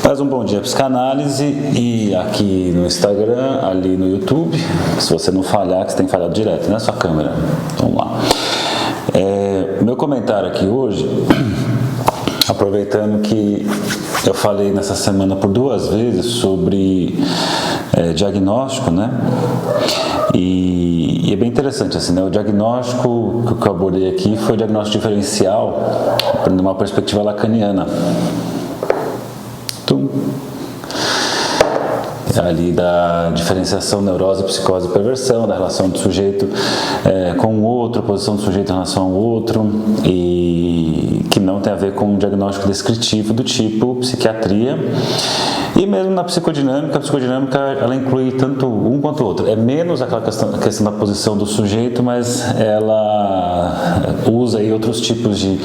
Mais um bom dia psicanálise e aqui no Instagram, ali no YouTube. Se você não falhar, que você tem falhado direto, né? Sua câmera. Vamos lá. Meu comentário aqui hoje, aproveitando que eu falei nessa semana por 2 vezes sobre diagnóstico, né? E é bem interessante assim, né? O diagnóstico que eu abordei aqui foi o diagnóstico diferencial, numa perspectiva lacaniana. Ali da diferenciação neurose, psicose e perversão, da relação do sujeito com o outro, posição do sujeito em relação ao outro, e que não tem a ver com um diagnóstico descritivo do tipo psiquiatria. E mesmo na psicodinâmica, a psicodinâmica ela inclui tanto um quanto o outro. É menos aquela questão da posição do sujeito, mas ela usa aí outros tipos de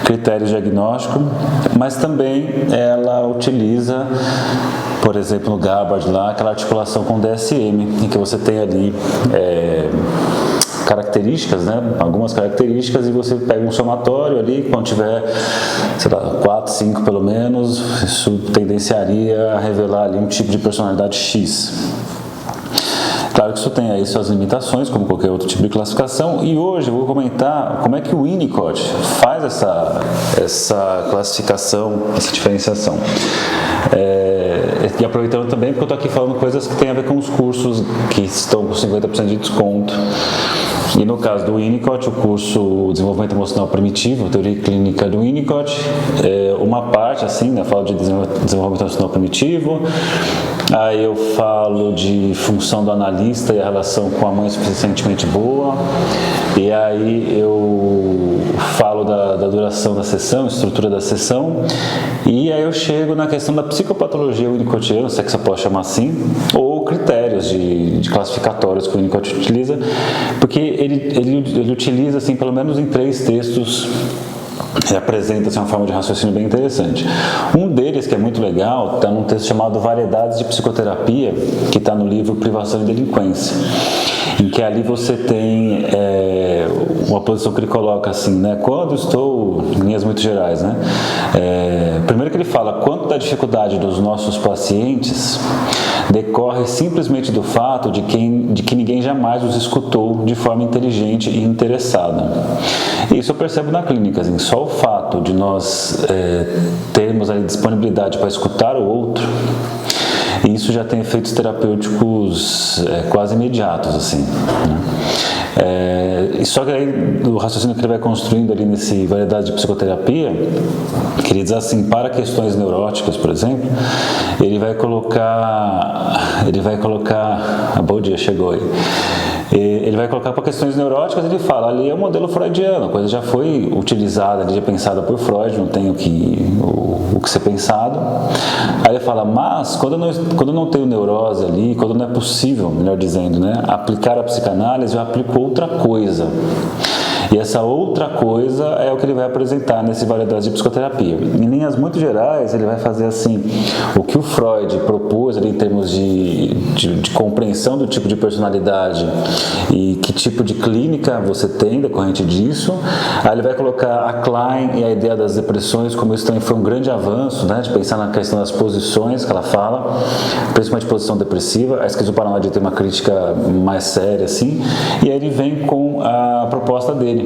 critérios diagnósticos, mas também ela utiliza, por exemplo, no Gabbard lá, aquela articulação com DSM, em que você tem ali características, né? Algumas características, e você pega um somatório ali, quando tiver, sei lá, 4, 5 pelo menos, isso tendenciaria a revelar ali um tipo de personalidade X. Claro que isso tem aí suas limitações, como qualquer outro tipo de classificação, e hoje eu vou comentar como é que o Winnicott faz essa classificação, essa diferenciação. E aproveitando também, porque eu estou aqui falando coisas que têm a ver com os cursos que estão com 50% de desconto. E no caso do Winnicott, o curso Desenvolvimento Emocional Primitivo, Teoria Clínica do Winnicott, uma parte, assim, né, falo de desenvolvimento emocional primitivo, aí eu falo de função do analista e a relação com a mãe suficientemente boa, e aí eu falo da duração da sessão, estrutura da sessão, e aí eu chego na questão da psicopatologia winnicottiana, se é que você pode chamar assim, ou critérios de classificatórios que o Winnicott utiliza, porque ele utiliza, assim, pelo menos em 3 textos, apresenta assim, uma forma de raciocínio bem interessante. Um deles, que é muito legal, está num texto chamado Variedades de Psicoterapia, que está no livro Privação e Delinquência, em que ali você tem uma posição que ele coloca assim, né? Quando estou, em linhas muito gerais, né? Primeiro que ele fala, quanto da dificuldade dos nossos pacientes decorre simplesmente do fato de que ninguém jamais os escutou de forma inteligente e interessada. E isso eu percebo na clínica, assim, só o fato de nós termos a disponibilidade para escutar o outro, isso já tem efeitos terapêuticos quase imediatos, assim, né? E só que aí o raciocínio que ele vai construindo ali nesse Variedade de Psicoterapia, que ele diz assim, para questões neuróticas, por exemplo, ele vai colocar, bom dia, chegou aí. Ele vai colocar para questões neuróticas, ele fala, ali é o modelo freudiano, a coisa já foi utilizada, já pensada por Freud, não tem o que ser pensado. Aí ele fala, mas quando eu não tenho neurose ali, quando não é possível, melhor dizendo, né, aplicar a psicanálise, eu aplico outra coisa. E essa outra coisa é o que ele vai apresentar nesse Variedades de Psicoterapia. Em linhas muito gerais, ele vai fazer assim, o que o Freud propôs ali em termos de compreensão do tipo de personalidade e que tipo de clínica você tem decorrente disso. Aí ele vai colocar a Klein e a ideia das depressões, como isso também foi um grande avanço, né, de pensar na questão das posições que ela fala, principalmente posição depressiva. A esquizoparanoide tem uma crítica mais séria, assim, e aí ele vem com a proposta dele,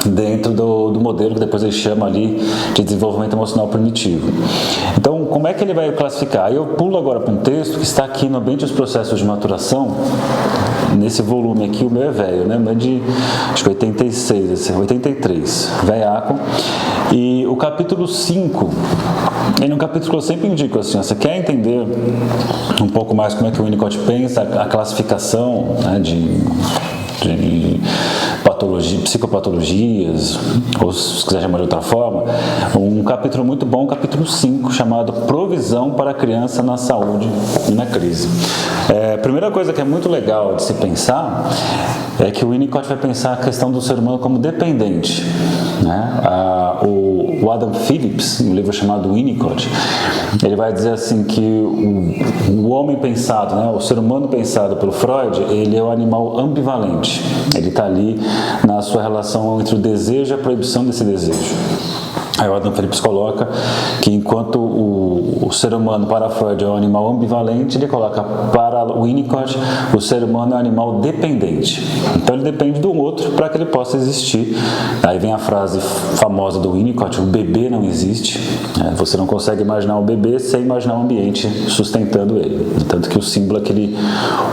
dentro do modelo que depois ele chama ali de desenvolvimento emocional primitivo. Então, como é que ele vai classificar? Eu pulo agora para um texto que está aqui no Ambiente dos Processos de Maturação, nesse volume aqui, o meu é velho, né? O meu é de, acho que 86, 83, velhaco, e o capítulo 5, ele é um capítulo que eu sempre indico assim, você quer entender um pouco mais como é que o Winnicott pensa, a classificação, né, de psicopatologias, ou se quiser chamar de outra forma, um capítulo muito bom, capítulo 5, chamado Provisão para a Criança na Saúde e na Crise. A primeira coisa que é muito legal de se pensar é que o Winnicott vai pensar a questão do ser humano como dependente, né? O Adam Phillips, em um livro chamado Winnicott, ele vai dizer assim que o homem pensado, né, o ser humano pensado pelo Freud, ele é um animal ambivalente. Ele está ali na sua relação entre o desejo e a proibição desse desejo. Aí o Adam Phillips coloca que enquanto o ser humano para Freud é um animal ambivalente, ele coloca para o Winnicott o ser humano é um animal dependente. Então ele depende do outro para que ele possa existir. Aí vem a frase famosa do Winnicott: o bebê não existe. Você não consegue imaginar um bebê sem imaginar um ambiente sustentando ele. Tanto que o símbolo é aquele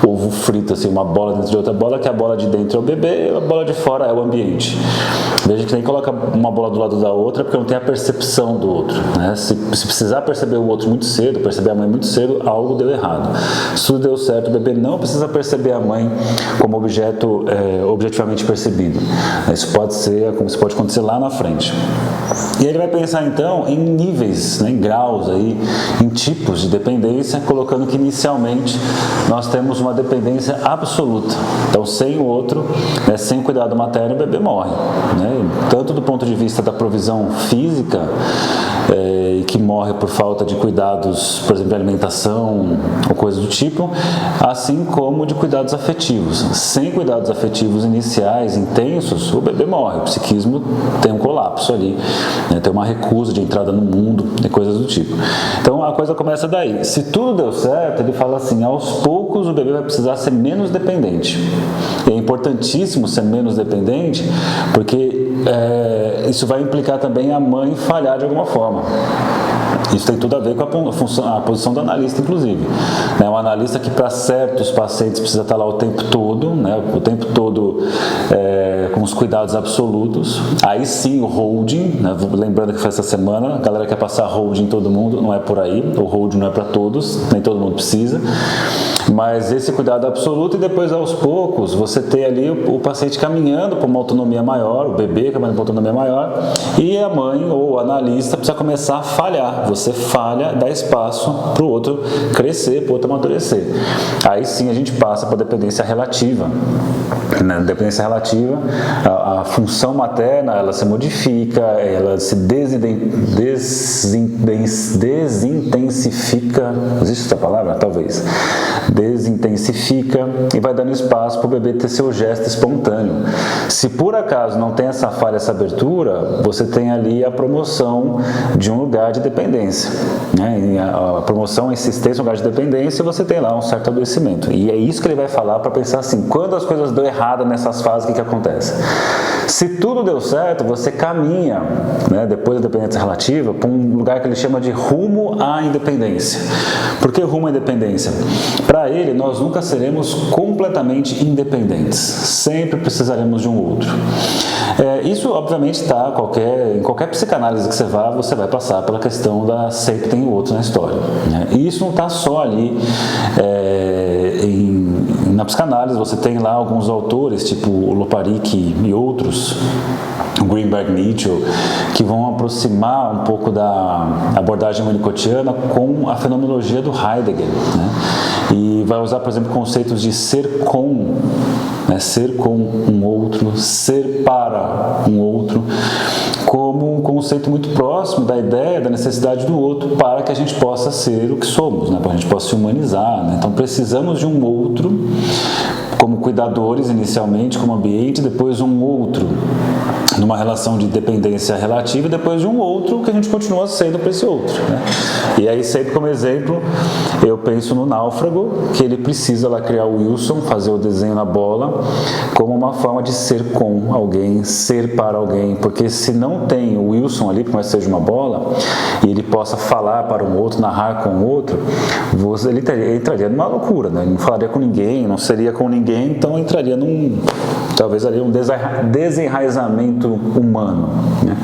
ovo frito, assim, uma bola dentro de outra bola, que a bola de dentro é o bebê, a bola de fora é o ambiente. Veja que nem coloca uma bola do lado da outra porque não tem a percepção do outro, né? Se precisar perceber o outro muito cedo, perceber a mãe muito cedo, algo deu errado. Se tudo deu certo, o bebê não precisa perceber a mãe como objeto objetivamente percebido. Isso pode acontecer lá na frente. E ele vai pensar então em níveis, né, em graus, aí, em tipos de dependência, colocando que inicialmente nós temos uma dependência absoluta. Então, sem o outro, né, sem o cuidado materno, o bebê morre, né? Tanto do ponto de vista da provisão física, que morre por falta de cuidados, por exemplo, de alimentação ou coisa do tipo, assim como de cuidados afetivos. Sem cuidados afetivos iniciais, intensos, o bebê morre, o psiquismo tem um colapso ali, né? Tem uma recusa de entrada no mundo e coisas do tipo. Então a coisa começa daí. Se tudo deu certo, ele fala assim, aos poucos o bebê vai precisar ser menos dependente. E é importantíssimo ser menos dependente, porque isso vai implicar também a mãe falhar de alguma forma. Isso tem tudo a ver com a posição do analista, inclusive. O analista que para certos pacientes precisa estar lá o tempo todo, né? O tempo todo com os cuidados absolutos. Aí sim o holding, né? Lembrando que foi essa semana, a galera quer passar holding em todo mundo, não é por aí. O holding não é para todos, nem todo mundo precisa. Mas esse cuidado absoluto, e depois aos poucos você tem ali o paciente caminhando para uma autonomia maior, o bebê caminhando para uma autonomia maior, e a mãe ou o analista precisa começar a falhar. Você falha, dá espaço para o outro crescer, para o outro amadurecer. Aí sim a gente passa para a dependência relativa. Na dependência relativa, a função materna ela se modifica, ela se desintensifica. Existe essa palavra? Talvez. Desintensifica e vai dando espaço para o bebê ter seu gesto espontâneo. Se por acaso não tem essa falha, essa abertura, você tem ali a promoção de um lugar de dependência, né? A promoção, a insistência, um lugar de dependência, você tem lá um certo adoecimento. E é isso que ele vai falar para pensar assim, quando as coisas dão errado nessas fases, o que acontece? Se tudo deu certo, você caminha, né, depois da dependência relativa, para um lugar que ele chama de rumo à independência. Por que rumo à independência? Para ele, nós nunca seremos completamente independentes. Sempre precisaremos de um outro. Isso, obviamente, está em qualquer psicanálise que você vai passar pela questão da sempre tem o outro na história, né? E isso não está só ali na psicanálise. Você tem lá alguns autores, tipo o Loparik e outros, o Greenberg, Nietzsche, que vão aproximar um pouco da abordagem winnicottiana com a fenomenologia do Heidegger, né? E vai usar, por exemplo, conceitos de ser com, né? Ser com um outro, ser para um outro, como um conceito muito próximo da ideia da necessidade do outro para que a gente possa ser o que somos, né? Para que a gente possa se humanizar, né? Então precisamos de um outro como cuidadores inicialmente, como ambiente, depois um outro numa relação de dependência relativa, e depois de um outro que a gente continua sendo para esse outro, né? E aí sempre como exemplo eu penso no Náufrago, que ele precisa lá criar o Wilson, fazer o desenho na bola como uma forma de ser com alguém, ser para alguém, porque se não tem o Wilson ali, por mais que seja uma bola, e ele possa falar para um outro, narrar com o outro, ele entraria numa loucura, né? Ele não falaria com ninguém, não seria com ninguém, então entraria talvez ali um desenraizamento humano, né?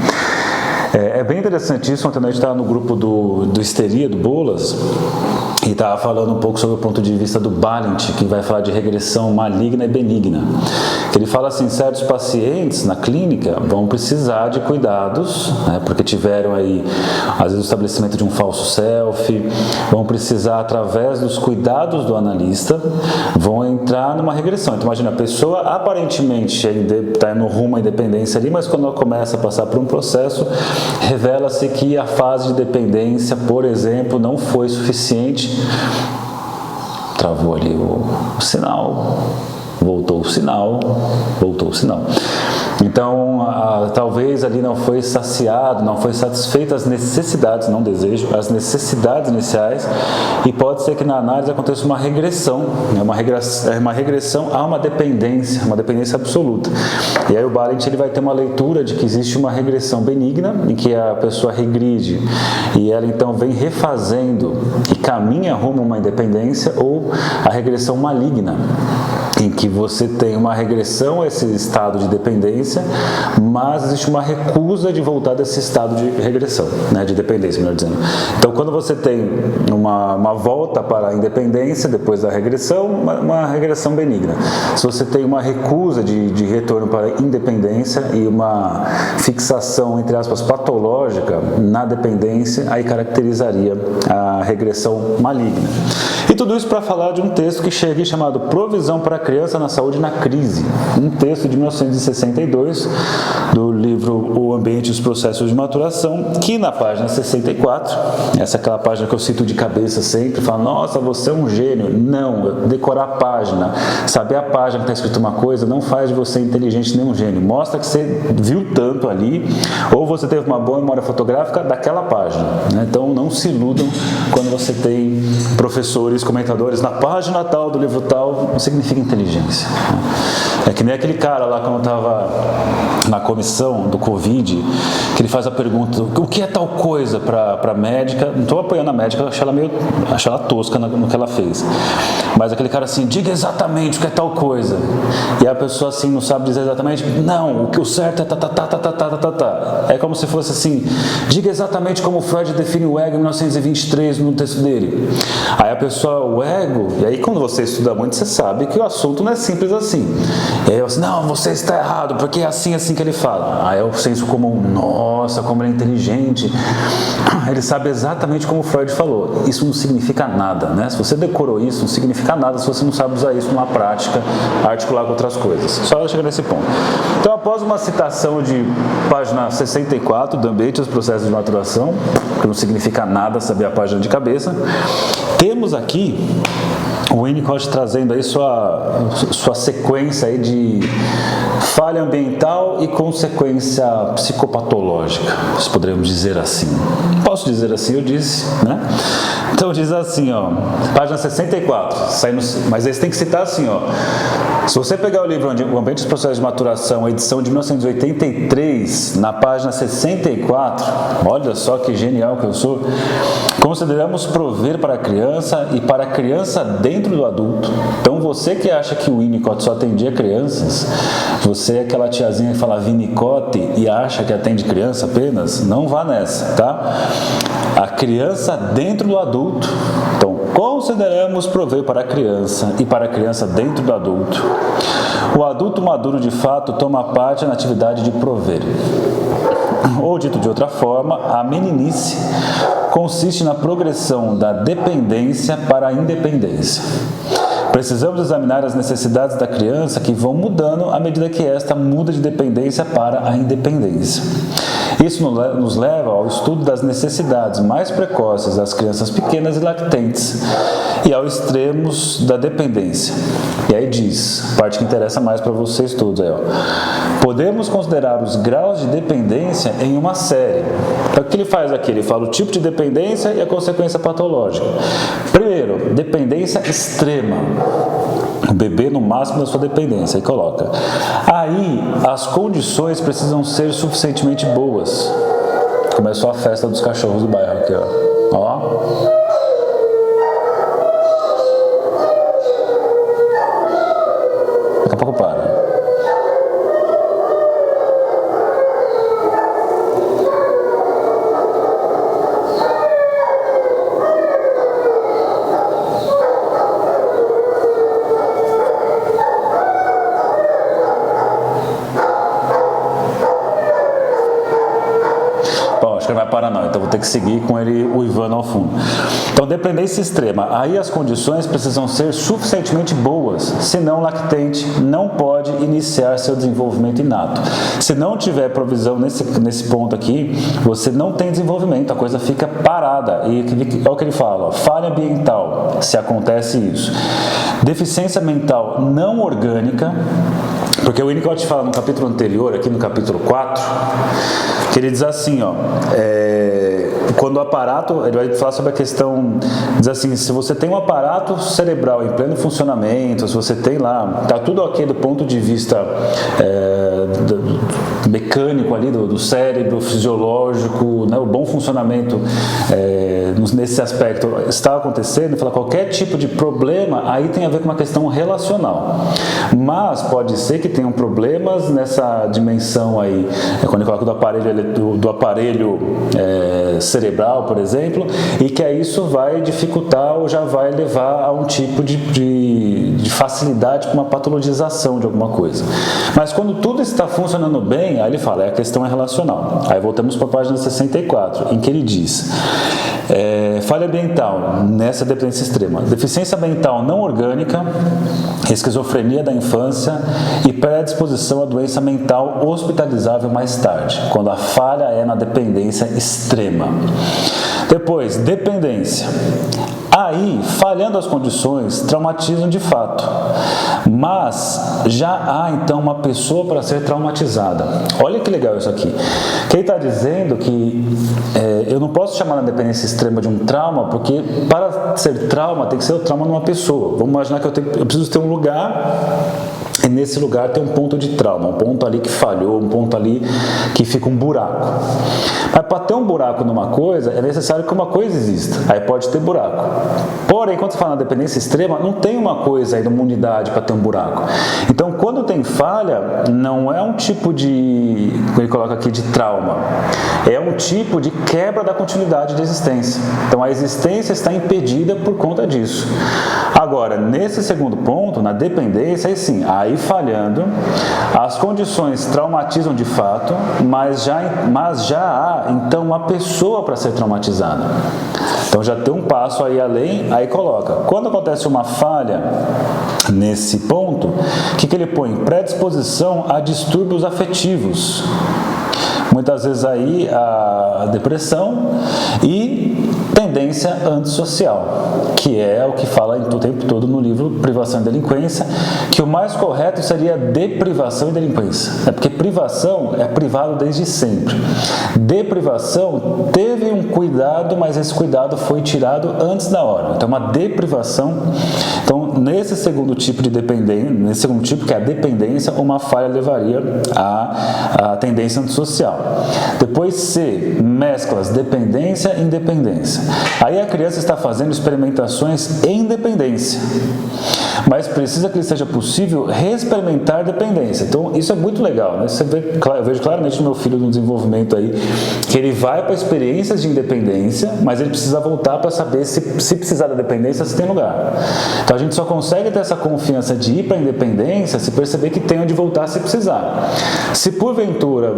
É bem interessante isso. Ontem a gente estava no grupo do Histeria, do Bolas, e estava falando um pouco sobre o ponto de vista do Balint, que vai falar de regressão maligna e benigna. Ele fala assim, certos pacientes na clínica vão precisar de cuidados, né, porque tiveram aí, às vezes, o estabelecimento de um falso self, vão precisar, através dos cuidados do analista, vão entrar numa regressão. Então, imagina, a pessoa aparentemente está no rumo à independência ali, mas quando ela começa a passar por um processo, revela-se que a fase de dependência, por exemplo, não foi suficiente. Travou ali o sinal. voltou o sinal. Então, talvez ali não foi saciado, não foi satisfeito as necessidades, não desejo, as necessidades iniciais, e pode ser que na análise aconteça uma regressão, uma regressão a uma dependência absoluta. E aí o Balint ele vai ter uma leitura de que existe uma regressão benigna, em que a pessoa regride, e ela então vem refazendo e caminha rumo a uma independência, ou a regressão maligna, em que você tem uma regressão a esse estado de dependência, mas existe uma recusa de voltar desse estado de regressão, né, de dependência, melhor dizendo. Então, quando você tem uma volta para a independência, depois da regressão, uma regressão benigna. Se você tem uma recusa de retorno para a independência e uma fixação, entre aspas, patológica na dependência, aí caracterizaria a regressão maligna. E tudo isso para falar de um texto que chega aqui chamado Provisão para a Criança na Saúde na Crise, um texto de 1962 do livro O Ambiente e os Processos de Maturação, que na página 64, essa é aquela página que eu cito de cabeça sempre, fala, nossa, você é um gênio. Não, decorar a página, saber a página que está escrito uma coisa, não faz de você inteligente nem um gênio. Mostra que você viu tanto ali, ou você teve uma boa memória fotográfica daquela página, né? Então não se iludam quando você tem professores, comentadores, na página tal do livro tal, não significa inteligência. É que nem aquele cara lá quando estava na comissão do Covid, que ele faz a pergunta, o que é tal coisa para a médica? Não estou apoiando a médica, achei ela tosca no que ela fez. Mas aquele cara assim, diga exatamente o que é tal coisa. E a pessoa assim não sabe dizer exatamente, não, o que o certo é É como se fosse assim, diga exatamente como Freud define o ego em 1923 no texto dele. Aí a pessoa, o ego, e aí quando você estuda muito, você sabe que o assunto não é simples assim. E aí você, não, você está errado, porque é assim que ele fala. Aí é o senso comum, nossa, como ele é inteligente. Ele sabe exatamente como Freud falou. Isso não significa nada, né? Se você decorou isso, não significa nada se você não sabe usar isso numa prática, articular com outras coisas. Só chegar nesse ponto. Então, após uma citação de página 64 do Ambiente e os Processos de Maturação, que não significa nada saber a página de cabeça, temos aqui o Winnicott trazendo aí sua sequência aí de falha ambiental e consequência psicopatológica, se poderíamos dizer assim. Posso dizer assim, eu disse, né? Então diz assim, ó, página 64, mas eles têm que citar assim, ó. Se você pegar o livro O Ambiente dos Processos de Maturação, a edição de 1983, na página 64, olha só que genial que eu sou, consideramos prover para a criança e para a criança dentro do adulto. Então você que acha que o Winnicott só atendia crianças, você é aquela tiazinha que fala Winnicott e acha que atende criança apenas, não vá nessa, tá? A criança dentro do adulto. Então, consideramos prover para a criança e para a criança dentro do adulto. O adulto maduro, de fato, toma parte na atividade de prover. Ou, dito de outra forma, a meninice consiste na progressão da dependência para a independência. Precisamos examinar as necessidades da criança que vão mudando à medida que esta muda de dependência para a independência. Isso nos leva ao estudo das necessidades mais precoces das crianças pequenas e lactentes e aos extremos da dependência. E aí diz, parte que interessa mais para vocês todos aí, ó. Podemos considerar os graus de dependência em uma série. Então, o que ele faz aqui? Ele fala o tipo de dependência e a consequência patológica. Primeiro, dependência extrema. O bebê no máximo da sua dependência, aí coloca. Aí, as condições precisam ser suficientemente boas. Começou a festa dos cachorros do bairro aqui, ó. Daqui a pouco para. Não vai parar não, então vou ter que seguir com ele uivando ao fundo. Então, dependência extrema. Aí as condições precisam ser suficientemente boas, senão o lactente não pode iniciar seu desenvolvimento inato. Se não tiver provisão nesse ponto aqui, você não tem desenvolvimento, a coisa fica parada. E é o que ele fala, ó, falha ambiental, se acontece isso. Deficiência mental não orgânica, porque o Winnicott fala no capítulo anterior, aqui no capítulo 4, que ele diz assim, quando o aparato, ele vai falar sobre a questão, diz assim, se você tem um aparato cerebral em pleno funcionamento, se você tem lá, tá tudo ok do ponto de vista mecânico ali do cérebro, fisiológico, né, o bom funcionamento nesse aspecto está acontecendo, fala qualquer tipo de problema, aí tem a ver com uma questão relacional. Mas pode ser que tenham problemas nessa dimensão aí, quando eu coloco do aparelho cerebral, por exemplo, e que aí isso vai dificultar ou já vai levar a um tipo de facilidade com uma patologização de alguma coisa. Mas quando tudo está funcionando bem, aí ele fala, a questão é relacional. Aí voltamos para a página 64, em que ele diz, falha ambiental nessa dependência extrema, deficiência mental não orgânica, esquizofrenia da infância e predisposição à doença mental hospitalizável mais tarde, quando a falha é na dependência extrema. Depois, dependência. Aí, falhando as condições, traumatizam de fato. Mas já há então uma pessoa para ser traumatizada. Olha que legal isso aqui. Quem está dizendo que eu não posso chamar a dependência extrema de um trauma, porque para ser trauma tem que ser o trauma numa pessoa. Vamos imaginar que eu preciso ter um lugar. E nesse lugar tem um ponto de trauma, um ponto ali que falhou, um ponto ali que fica um buraco. Mas para ter um buraco numa coisa, é necessário que uma coisa exista. Aí pode ter buraco. Porém, quando você fala na dependência extrema, não tem uma coisa aí, uma unidade para ter um buraco. Então, quando tem falha, não é um tipo de, como ele coloca aqui, de trauma. É um tipo de quebra da continuidade de existência. Então, a existência está impedida por conta disso. Agora, nesse segundo ponto, na dependência, aí sim, aí falhando, as condições traumatizam de fato, mas já há, então, uma pessoa para ser traumatizada. Então, já tem um passo aí além, aí coloca. Quando acontece uma falha nesse ponto, o que ele põe? Predisposição a distúrbios afetivos. Muitas vezes aí a depressão e tendência antissocial, que é o que fala o tempo todo no livro Privação e Delinquência, que o mais correto seria deprivação e delinquência. Porque privação é privado desde sempre. Deprivação teve um cuidado, mas esse cuidado foi tirado antes da hora. Então, uma deprivação. Então, nesse segundo tipo de dependência, nesse segundo tipo, que é a dependência, uma falha levaria à tendência antissocial. Depois C, mesclas dependência e independência. Aí a criança está fazendo experimentações em dependência, mas precisa que seja possível reexperimentar dependência. Então isso é muito legal, né? Eu vejo claramente no meu filho no desenvolvimento aí, que ele vai para experiências de independência, mas ele precisa voltar para saber se precisar da dependência, se tem lugar. Então a gente só consegue ter essa confiança de ir para a independência se perceber que tem onde voltar se precisar. Se porventura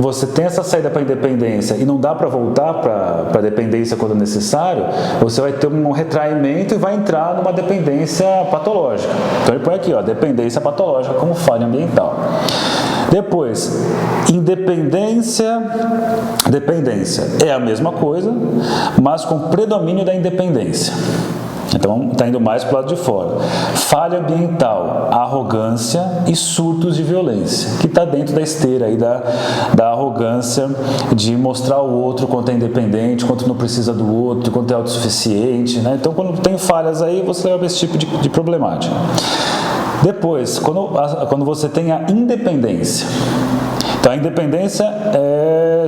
você tem essa saída para a independência e não dá para voltar para a dependência quando necessário, você vai ter um retraimento e vai entrar numa dependência patológica. Então ele põe aqui, dependência patológica como falha ambiental. Depois, independência, dependência é a mesma coisa, mas com predomínio da independência. Então, está indo mais para o lado de fora. Falha ambiental, arrogância e surtos de violência, que está dentro da esteira aí da arrogância de mostrar ao outro quanto é independente, quanto não precisa do outro, quanto é autossuficiente, né? Então, quando tem falhas aí, você leva esse tipo de problemática. Depois, quando você tem a independência. Então, a independência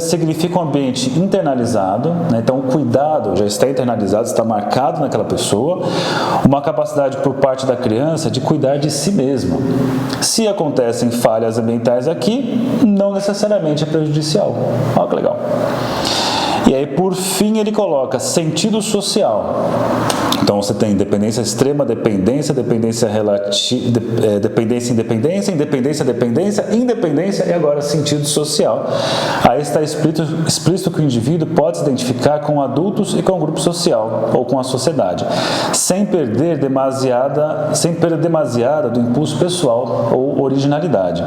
significa um ambiente internalizado, né? Então o cuidado já está internalizado, está marcado naquela pessoa, uma capacidade por parte da criança de cuidar de si mesma. Se acontecem falhas ambientais aqui, não necessariamente é prejudicial. Olha que legal. E aí, por fim, ele coloca sentido social. Então, você tem dependência extrema, dependência, dependência relativa, dependência, independência, independência, dependência, independência e agora sentido social. Aí está explícito que o indivíduo pode se identificar com adultos e com o grupo social ou com a sociedade, sem perder demasiada do impulso pessoal ou originalidade,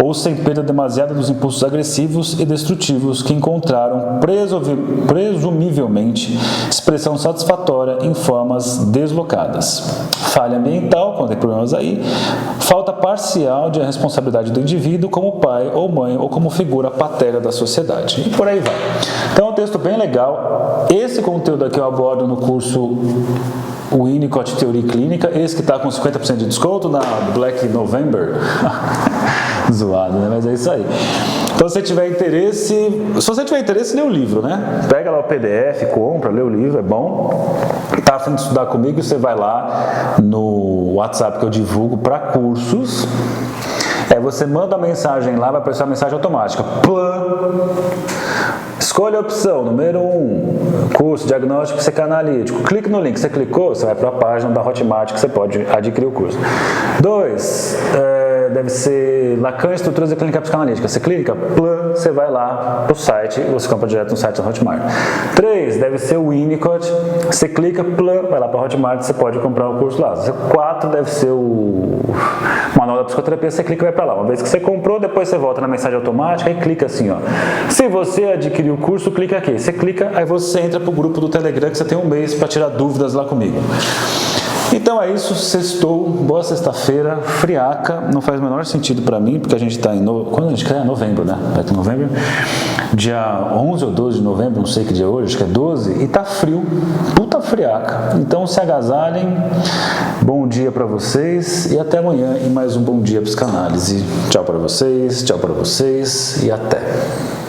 ou sem perda demasiada dos impulsos agressivos e destrutivos que encontraram preso ou presumivelmente expressão satisfatória em formas deslocadas. Falha ambiental, quando tem problemas aí, falta parcial de responsabilidade do indivíduo como pai ou mãe ou como figura paterna da sociedade. E por aí vai. Então é um texto bem legal. Esse conteúdo aqui eu abordo no curso Winnicott Teoria Clínica, esse que está com 50% de desconto na Black November. Zoado, né? Mas é isso aí. Então, se você tiver interesse, lê o livro, né? Pega lá o PDF, compra, lê o livro, é bom. Tá a fim de estudar comigo, você vai lá no WhatsApp que eu divulgo para cursos. Você manda a mensagem lá, vai aparecer uma mensagem automática. Plã! Escolha a opção número 1, curso diagnóstico psicanalítico. Clique no link, você clicou, você vai para a página da Hotmart que você pode adquirir o curso. 2, deve ser Lacan, Estruturas da Clínica Psicanalítica. Você clica, plã, você vai lá para o site, você compra direto no site da Hotmart. 3, deve ser o Winnicott, você clica, plã, vai lá para a Hotmart, você pode comprar o curso lá. 4, deve ser o Manual da Psicoterapia, você clica e vai para lá. Uma vez que você comprou, depois você volta na mensagem automática e clica assim, ó. Se você adquirir o curso, clica aqui. Você clica, aí você entra para o grupo do Telegram que você tem um mês para tirar dúvidas lá comigo. Então é isso, sextou, boa sexta-feira, friaca, não faz o menor sentido para mim, porque a gente está quando a gente quer? Novembro, né? Vai ter novembro, dia 11 ou 12 de novembro, não sei que dia é hoje, acho que é 12, e tá frio, puta friaca. Então se agasalhem, bom dia para vocês e até amanhã em mais um Bom Dia Psicanálise. Tchau para vocês e até.